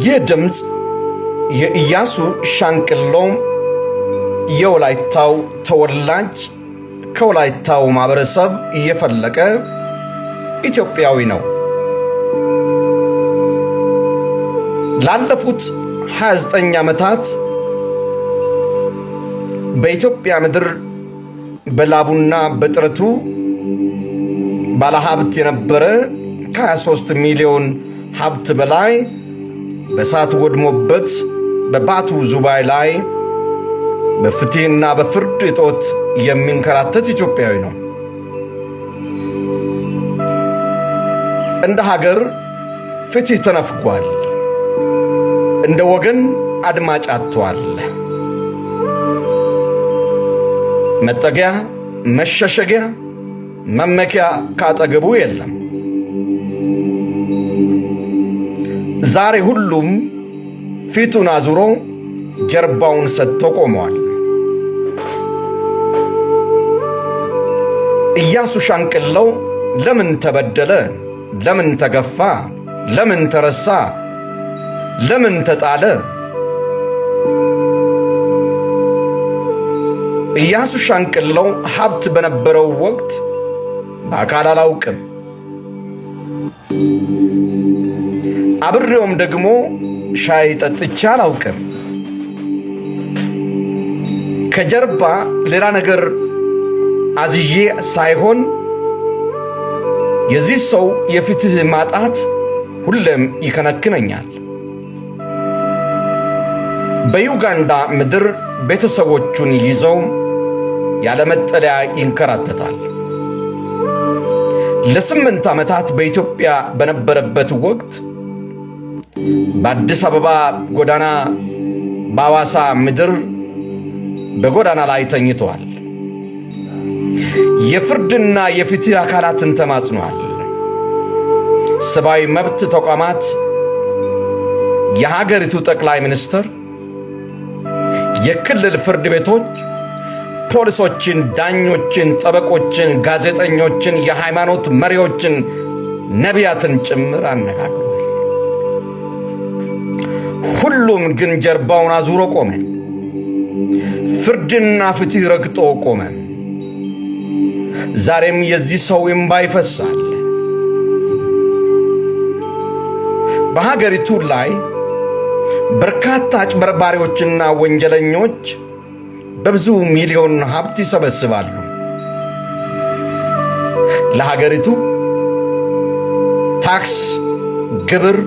ይህ ድምፅ የኢያሱ ሻንቅሎ የወላይታው ተወላጅ ከወላይታው ማህበረሰብ የፈለቀ ኢትዮጵያዊ ነው። ላለፉት 29 ዓመታት በኢትዮጵያ ምድር በላቡና በጥረቱ ባለሀብት የነበረ ከ23 ሚሊዮን ሀብት በላይ በእሳት ወድሞበት በባቱ ዙባይ ላይ በፍትህና በፍርድ እጦት የሚንከራተት ኢትዮጵያዊ ነው። እንደ ሀገር ፍትህ ተነፍጓል። እንደ ወገን አድማጭ አጥቷል። መጠጊያ፣ መሸሸጊያ፣ መመኪያ ካጠገቡ የለም። ዛሬ ሁሉም ፊቱን አዙሮ ጀርባውን ሰጥቶ ቆመዋል። ኢያሱ ሻንቅሎ ለምን ተበደለ? ለምን ተገፋ? ለምን ተረሳ? ለምን ተጣለ? ኢያሱ ሻንቅሎ ሀብት በነበረው ወቅት በአካል አላውቅም። አብሬውም ደግሞ ሻይ ጠጥቼ አላውቅም። ከጀርባ ሌላ ነገር አዝዬ ሳይሆን የዚህ ሰው የፍትህ ማጣት ሁሌም ይከነክነኛል። በዩጋንዳ ምድር ቤተሰቦቹን ይዘው ያለመጠለያ ይንከራተታል። ለ8 ዓመታት በኢትዮጵያ በነበረበት ወቅት በአዲስ አበባ ጎዳና፣ በአዋሳ ምድር በጎዳና ላይ ተኝቷል። የፍርድና የፍትህ አካላትን ተማጽኗል። ሰብአዊ መብት ተቋማት፣ የሀገሪቱ ጠቅላይ ሚኒስትር፣ የክልል ፍርድ ቤቶች፣ ፖሊሶችን፣ ዳኞችን፣ ጠበቆችን፣ ጋዜጠኞችን፣ የሃይማኖት መሪዎችን፣ ነቢያትን ጭምር አነጋግሯል። ሁሉም ግን ጀርባውን አዙሮ ቆመ። ፍርድና ፍትህ ረግጦ ቆመ። ዛሬም የዚህ ሰው እንባ ይፈሳል። በሀገሪቱ ላይ በርካታ አጭበርባሪዎችና ወንጀለኞች በብዙ ሚሊዮን ሀብት ይሰበስባሉ። ለሀገሪቱ ታክስ፣ ግብር